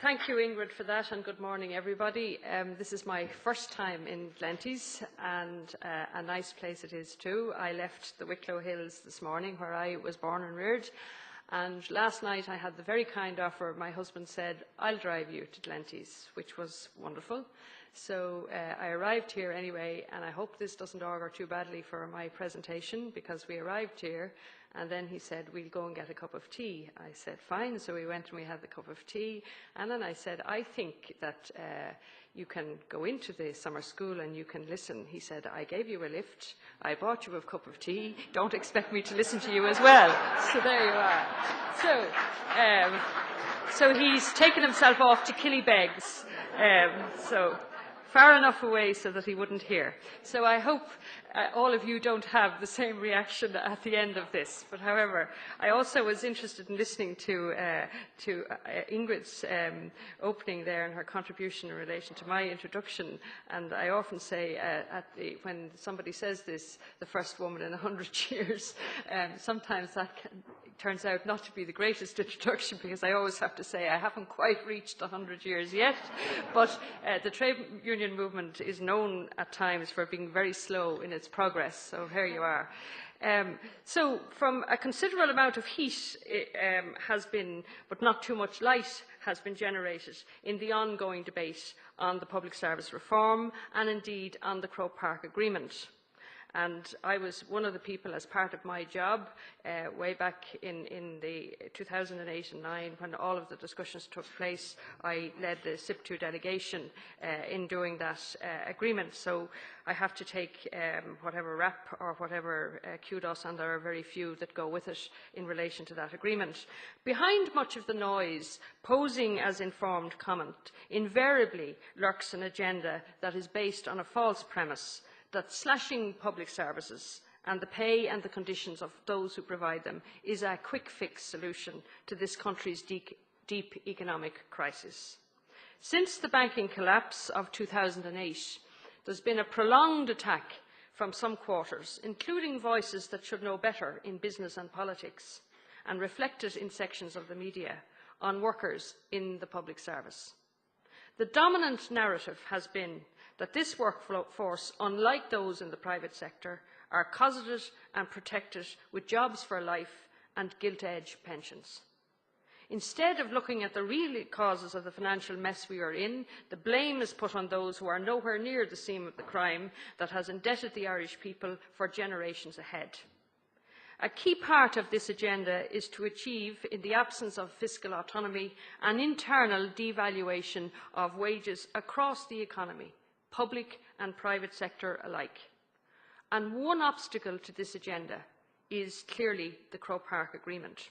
Thank you, Ingrid, for that, and good morning, everybody. This is my first time in Glenties, and a nice place it is too. I left the Wicklow Hills this morning, where I was born and reared, and last night I had the very kind offer. My husband said, "I'll drive you to Glenties," which was wonderful. So I arrived here anyway, and I hope this doesn't augur too badly for my presentation, because we arrived here, and then he said, "We'll go and get a cup of tea." I said, "Fine." So we went and we had the cup of tea, and then I said, "I think that you can go into the summer school and you can listen." He said, "I gave you a lift, I bought you a cup of tea, don't expect me to listen to you as well." So there you are. So he's taken himself off to Killybegs. So far enough away so that he wouldn't hear. So I hope all of you don't have the same reaction at the end of this. But however, I also was interested in listening to Ingrid's opening there and her contribution in relation to my introduction. And I often say when somebody says this, the first woman in 100 years, sometimes that turns out not to be the greatest introduction, because I always have to say I haven't quite reached 100 years yet. But the trade union movement is known at times for being very slow in its progress, so here you are. So from a considerable amount of heat has been, but not too much light, has been generated in the ongoing debate on the public service reform and indeed on the Croke Park Agreement. And I was one of the people, as part of my job, way back in the 2008 and 2009, when all of the discussions took place. I led the SIP2 delegation in doing that agreement. So I have to take whatever rap or whatever kudos, and there are very few that go with it in relation to that agreement. Behind much of the noise, posing as informed comment, invariably lurks an agenda that is based on a false premise that slashing public services and the pay and the conditions of those who provide them is a quick-fix solution to this country's deep economic crisis. Since the banking collapse of 2008, there's been a prolonged attack from some quarters, including voices that should know better in business and politics, and reflected in sections of the media, on workers in the public service. The dominant narrative has been that this workforce, unlike those in the private sector, are cosseted and protected with jobs for life and gilt-edge pensions. Instead of looking at the real causes of the financial mess we are in, the blame is put on those who are nowhere near the scene of the crime that has indebted the Irish people for generations ahead. A key part of this agenda is to achieve, in the absence of fiscal autonomy, an internal devaluation of wages across the economy, public and private sector alike. And one obstacle to this agenda is clearly the Croke Park Agreement,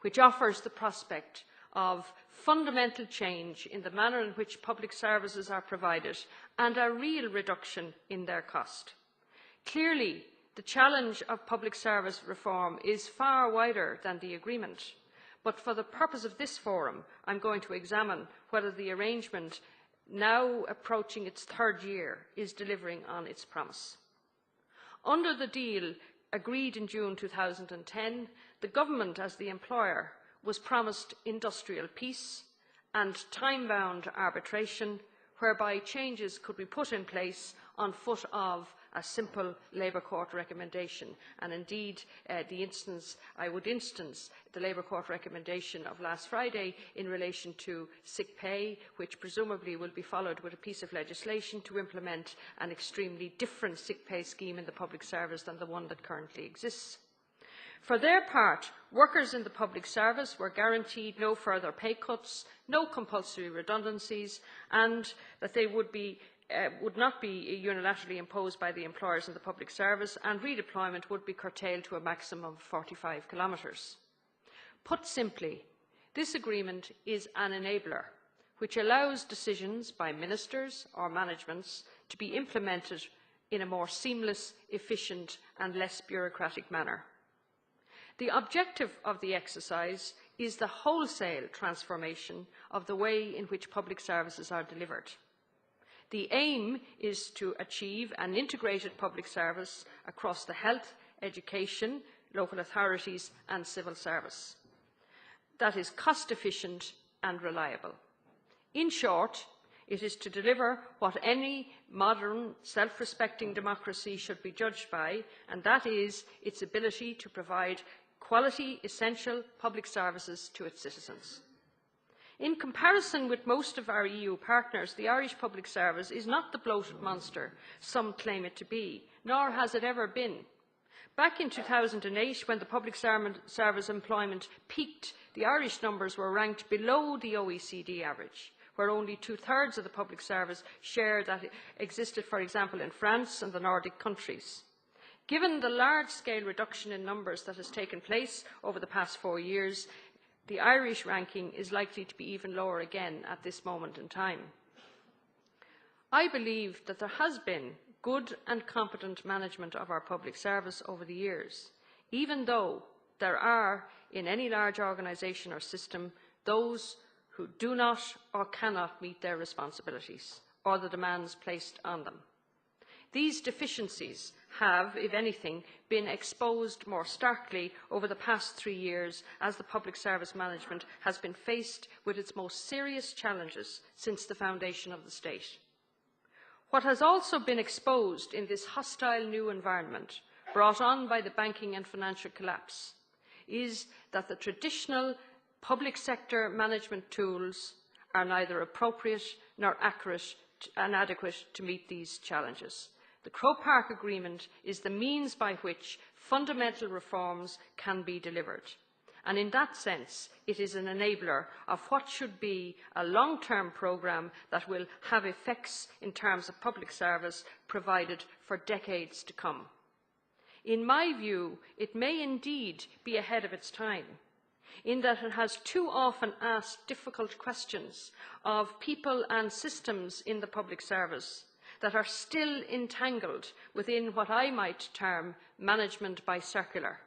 which offers the prospect of fundamental change in the manner in which public services are provided and a real reduction in their cost. Clearly, the challenge of public service reform is far wider than the agreement, but for the purpose of this forum, I'm going to examine whether the arrangement, now approaching its third year, is delivering on its promise. Under the deal agreed in June 2010, the government, as the employer, was promised industrial peace and time-bound arbitration, whereby changes could be put in place on foot of a simple Labour Court recommendation. And indeed, I would instance the Labour Court recommendation of last Friday in relation to sick pay, which presumably will be followed with a piece of legislation to implement an extremely different sick pay scheme in the public service than the one that currently exists. For their part, workers in the public service were guaranteed no further pay cuts, no compulsory redundancies, and that they would not be unilaterally imposed by the employers in the public service, and redeployment would be curtailed to a maximum of 45 kilometres. Put simply, this agreement is an enabler, which allows decisions by ministers or managements to be implemented in a more seamless, efficient and less bureaucratic manner. The objective of the exercise is the wholesale transformation of the way in which public services are delivered. The aim is to achieve an integrated public service across the health, education, local authorities and civil service that is cost efficient and reliable. In short, it is to deliver what any modern, self-respecting democracy should be judged by, and that is its ability to provide quality, essential public services to its citizens. In comparison with most of our EU partners, the Irish public service is not the bloated monster some claim it to be, nor has it ever been. Back in 2008, when the public service employment peaked, the Irish numbers were ranked below the OECD average, where only 2/3 of the public service share that existed, for example, in France and the Nordic countries. Given the large-scale reduction in numbers that has taken place over the past 4 years, the Irish ranking is likely to be even lower again at this moment in time. I believe that there has been good and competent management of our public service over the years, even though there are, in any large organisation or system, those who do not or cannot meet their responsibilities or the demands placed on them. These deficiencies have, if anything, been exposed more starkly over the past 3 years as the public service management has been faced with its most serious challenges since the foundation of the state. What has also been exposed in this hostile new environment, brought on by the banking and financial collapse, is that the traditional public sector management tools are neither appropriate nor accurate and adequate to meet these challenges. The Croke Park Agreement is the means by which fundamental reforms can be delivered, and in that sense it is an enabler of what should be a long-term programme that will have effects in terms of public service provided for decades to come. In my view, it may indeed be ahead of its time, in that it has too often asked difficult questions of people and systems in the public service that are still entangled within what I might term management by circular.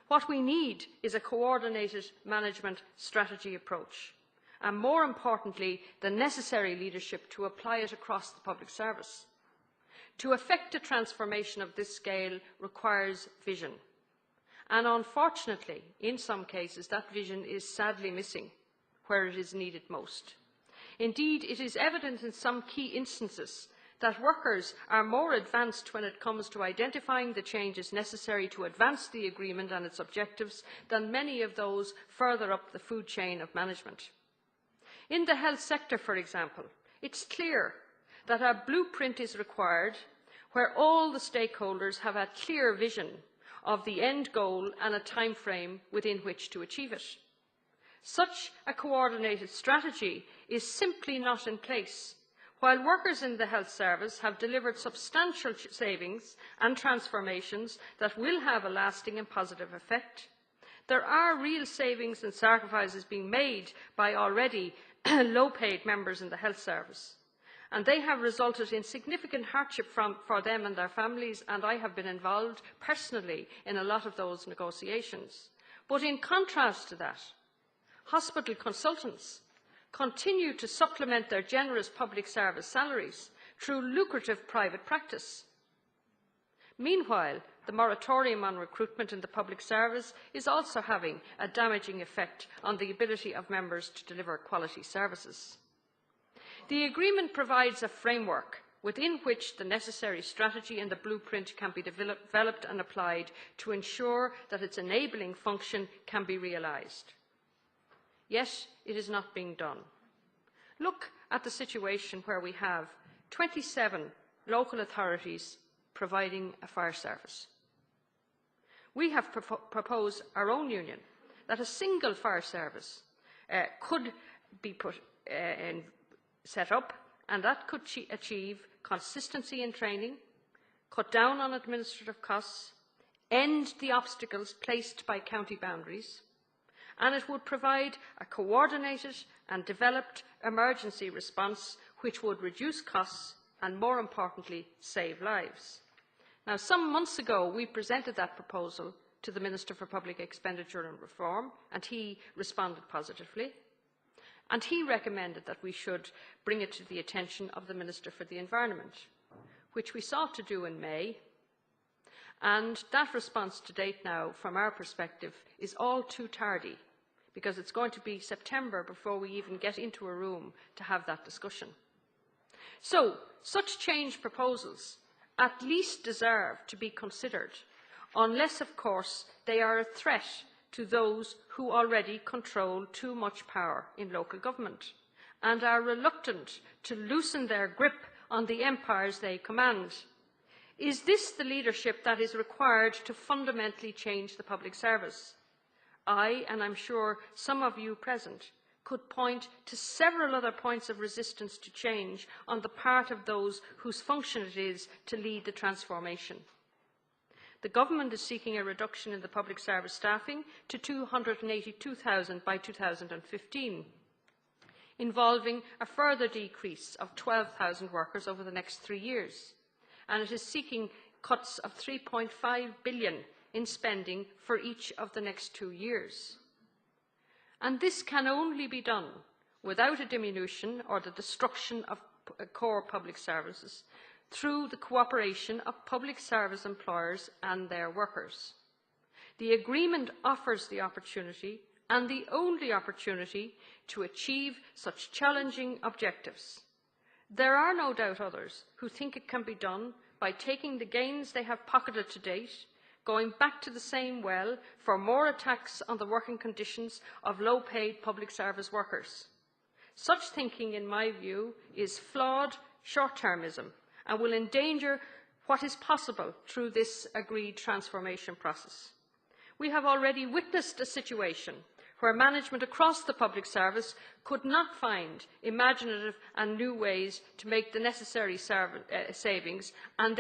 What we need is a coordinated management strategy approach, and more importantly, the necessary leadership to apply it across the public service. To effect a transformation of this scale requires vision, and unfortunately, in some cases, that vision is sadly missing where it is needed most. Indeed, it is evident in some key instances that workers are more advanced when it comes to identifying the changes necessary to advance the agreement and its objectives than many of those further up the food chain of management. In the health sector, for example, it's clear that a blueprint is required where all the stakeholders have a clear vision of the end goal and a timeframe within which to achieve it. Such a coordinated strategy is simply not in place. While workers in the health service have delivered substantial savings and transformations that will have a lasting and positive effect, there are real savings and sacrifices being made by already low-paid members in the health service, and they have resulted in significant hardship for them and their families, and I have been involved personally in a lot of those negotiations. But in contrast to that, hospital consultants continue to supplement their generous public service salaries through lucrative private practice. Meanwhile, the moratorium on recruitment in the public service is also having a damaging effect on the ability of members to deliver quality services. The agreement provides a framework within which the necessary strategy and the blueprint can be developed and applied to ensure that its enabling function can be realised. Yet it is not being done. Look at the situation where we have 27 local authorities providing a fire service. We have proposed our own union that a single fire service could be set up, and that could achieve consistency in training, cut down on administrative costs, end the obstacles placed by county boundaries, and it would provide a coordinated and developed emergency response which would reduce costs and, more importantly, save lives. Now, some months ago, we presented that proposal to the Minister for Public Expenditure and Reform, and he responded positively. And he recommended that we should bring it to the attention of the Minister for the Environment, which we sought to do in May. And that response to date now, from our perspective, is all too tardy, because it's going to be September before we even get into a room to have that discussion. So, such change proposals at least deserve to be considered, unless, of course, they are a threat to those who already control too much power in local government and are reluctant to loosen their grip on the empires they command. Is this the leadership that is required to fundamentally change the public service? I, and I'm sure some of you present, could point to several other points of resistance to change on the part of those whose function it is to lead the transformation. The government is seeking a reduction in the public service staffing to 282,000 by 2015, involving a further decrease of 12,000 workers over the next 3 years. And it is seeking cuts of 3.5 billion in spending for each of the next 2 years. And this can only be done without a diminution or the destruction of core public services through the cooperation of public service employers and their workers. The agreement offers the opportunity, and the only opportunity, to achieve such challenging objectives. There are no doubt others who think it can be done by taking the gains they have pocketed to date, going back to the same well for more attacks on the working conditions of low-paid public service workers. Such thinking, in my view, is flawed short-termism and will endanger what is possible through this agreed transformation process. We have already witnessed a situation where management across the public service could not find imaginative and new ways to make the necessary savings, and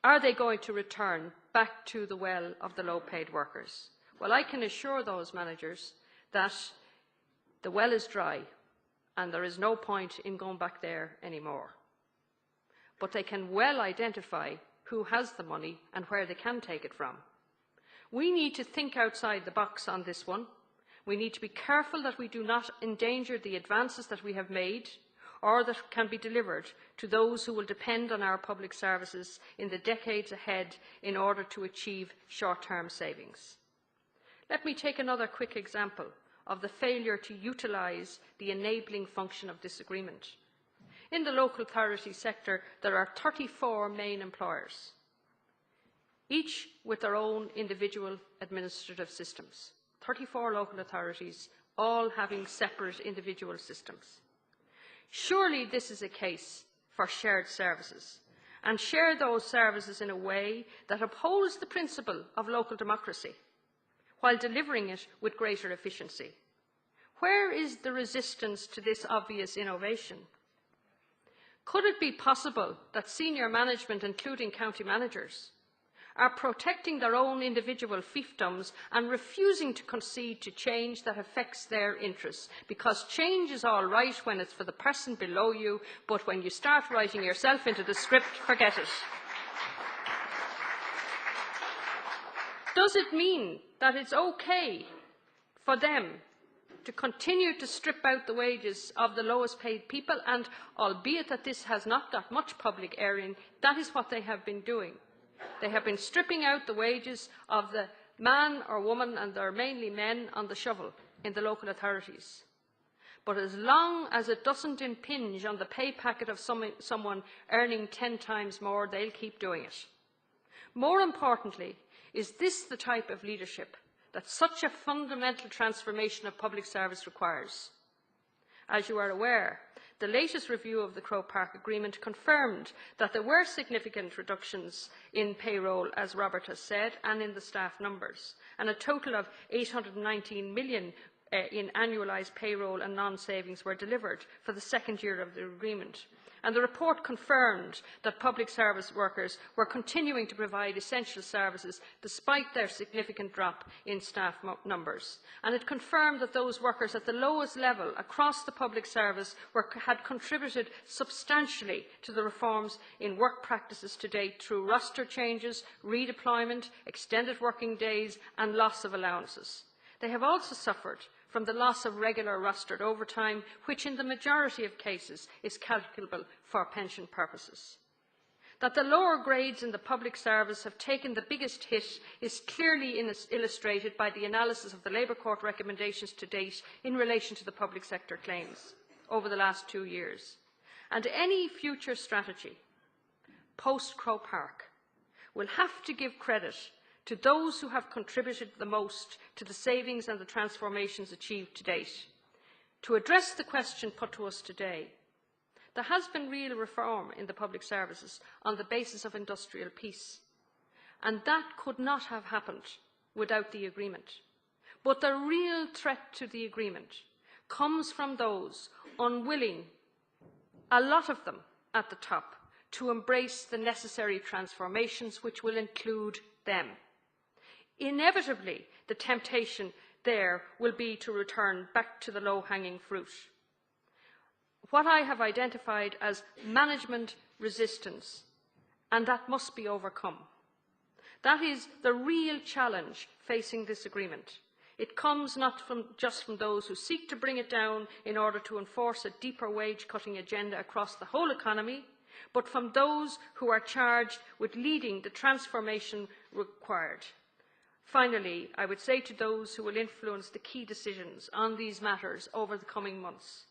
are they going to return back to the well of the low-paid workers? Well, I can assure those managers that the well is dry and there is no point in going back there anymore. But they can well identify who has the money and where they can take it from. We need to think outside the box on this one. We need to be careful that we do not endanger the advances that we have made or that can be delivered to those who will depend on our public services in the decades ahead in order to achieve short-term savings. Let me take another quick example of the failure to utilise the enabling function of this agreement. In the local authority sector, there are 34 main employers, each with their own individual administrative systems. 34 local authorities, all having separate individual systems. Surely this is a case for shared services, and share those services in a way that upholds the principle of local democracy, while delivering it with greater efficiency. Where is the resistance to this obvious innovation? Could it be possible that senior management, including county managers, are protecting their own individual fiefdoms and refusing to concede to change that affects their interests? Because change is all right when it's for the person below you, but when you start writing yourself into the script, forget it. Does it mean that it's okay for them to continue to strip out the wages of the lowest paid people? And albeit that this has not got much public airing, that is what they have been doing. They have been stripping out the wages of the man or woman, and they're mainly men, on the shovel in the local authorities. But as long as it doesn't impinge on the pay packet of someone earning 10 times more, they'll keep doing it. More importantly, is this the type of leadership that such a fundamental transformation of public service requires? As you are aware, the latest review of the Croke Park Agreement confirmed that there were significant reductions in payroll, as Robert has said, and in the staff numbers, and a total of 819 million in annualised payroll and non-savings were delivered for the second year of the agreement. And the report confirmed that public service workers were continuing to provide essential services despite their significant drop in staff numbers. And it confirmed that those workers at the lowest level across the public service had contributed substantially to the reforms in work practices to date through roster changes, redeployment, extended working days and loss of allowances. They have also suffered from the loss of regular rostered overtime, which in the majority of cases is calculable for pension purposes. That the lower grades in the public service have taken the biggest hit is clearly illustrated by the analysis of the Labour Court recommendations to date in relation to the public sector claims over the last 2 years. And any future strategy post-Croke Park will have to give credit to those who have contributed the most to the savings and the transformations achieved to date. To address the question put to us today, there has been real reform in the public services on the basis of industrial peace, and that could not have happened without the agreement. But the real threat to the agreement comes from those unwilling, a lot of them at the top, to embrace the necessary transformations which will include them. Inevitably, the temptation there will be to return back to the low-hanging fruit. What I have identified as management resistance, and that must be overcome. That is the real challenge facing this agreement. It comes not just from those who seek to bring it down in order to enforce a deeper wage-cutting agenda across the whole economy, but from those who are charged with leading the transformation required. Finally, I would say to those who will influence the key decisions on these matters over the coming months,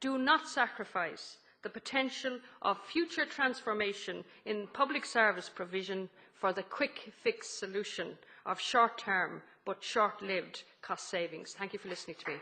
do not sacrifice the potential of future transformation in public service provision for the quick fix solution of short-term but short-lived cost savings. Thank you for listening to me.